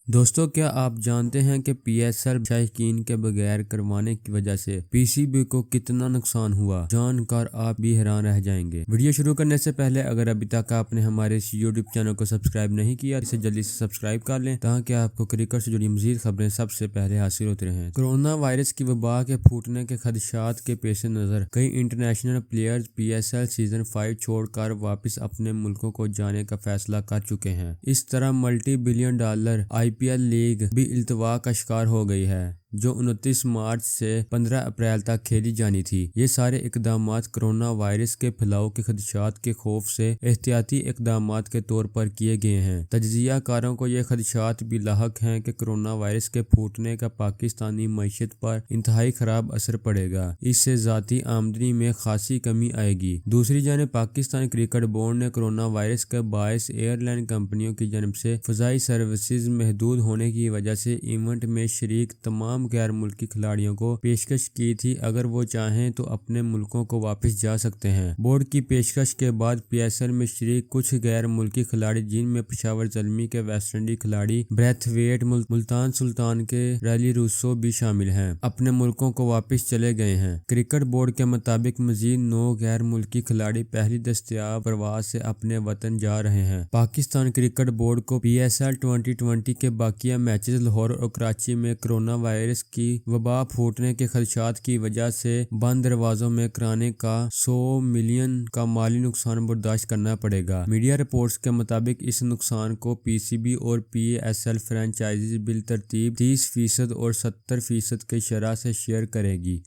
दोस्तों, क्या आप जानते हैं कि पीएसएल शौकीन के बगैर करवाने की वजह से पीसीबी को कितना नुकसान हुआ? जानकर आप भी हैरान रह जाएंगे। वीडियो शुरू करने से पहले अगर अभी तक आपने हमारे इस यूट्यूब चैनल को सब्सक्राइब नहीं किया, इसे जल्दी से सब्सक्राइब कर लें ताकि आपको क्रिकेट से जुड़ी मजीद खबरें सबसे पहले हासिल होती रहें। कोरोना वायरस की वबा के फूटने के खदशात के पेश नजर कई इंटरनेशनल प्लेयर्स पीएसएल सीजन 5 छोड़कर वापस अपने मुल्कों को जाने का फैसला कर चुके हैं। इस तरह multi billion dollar IPL league भी इल्तवा का शिकार हो गई है, जो 29 मार्च से 15 अप्रैल तक खेली जानी थी। ये सारे इकदाम कोरोना वायरस के फैलाव के खदशात के खौफ से एहतियाती इकदाम के तौर पर किए गए हैं। तज्जियाकारों को ये खदशात भी लाहक हैं कि कोरोना वायरस के फूटने का पाकिस्तानी मईशत पर इंतहाई खराब असर पड़ेगा। इससे ज़ाती आमदनी में खासी कमी आएगी। दूसरी जानिब पाकिस्तान क्रिकेट बोर्ड ने कोरोना वायरस के बायस एयरलाइन कंपनियों की जानब से फ़ज़ाई सर्विसेज महदूद होने की वजह से इवेंट में शरीक तमाम गैर मुल्की खिलाड़ियों को पेशकश की थी, अगर वो चाहें तो अपने मुल्कों को वापस जा सकते हैं। बोर्ड की पेशकश के बाद पीएसएल में शरीक कुछ गैर मुल्की खिलाड़ी, जिनमें पेशावर ज़ल्मी के वेस्टइंडीज खिलाड़ी ब्रैथवेट मुल्तान सुल्तान के रैली रूसो भी शामिल हैं, अपने मुल्कों को वापस चले गए हैं। क्रिकेट बोर्ड के मुताबिक मजीद 9 गैर मुल्की खिलाड़ी पहली दस्तयाब प्रवास से अपने वतन जा रहे हैं। पाकिस्तान क्रिकेट बोर्ड को पीएसएल 2020 के बाकिया मैचेस लाहौर और कराची में कोरोना वायरस की वबा फूटने के खदशात की वजह से बंद दरवाजों में कराने का 100 मिलियन का माली नुकसान बर्दाश्त करना पड़ेगा। मीडिया रिपोर्ट्स के मुताबिक इस नुकसान को पीसीबी और पीएसएल फ्रेंचाइजीज बिल तरतीब 30% और 70% की शरह से शेयर करेगी।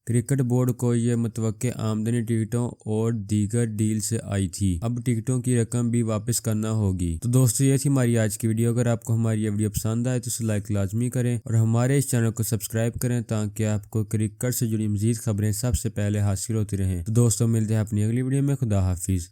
क्रिकेट बोर्ड को यह मुतवक्के आमदनी टिकटों और दीगर डील से आई थी। अब टिकटों की रकम भी वापस करना होगी। तो दोस्तों, ये थी हमारी आज की वीडियो। अगर आपको हमारी ये वीडियो पसंद आए तो इसे लाइक लाजमी करें और हमारे इस चैनल को सब्सक्राइब करें ताकि आपको क्रिकेट से जुड़ी मजीद खबरें सबसे पहले हासिल होती रहें। तो दोस्तों, मिलते हैं अपनी अगली वीडियो में। खुदा हाफिज।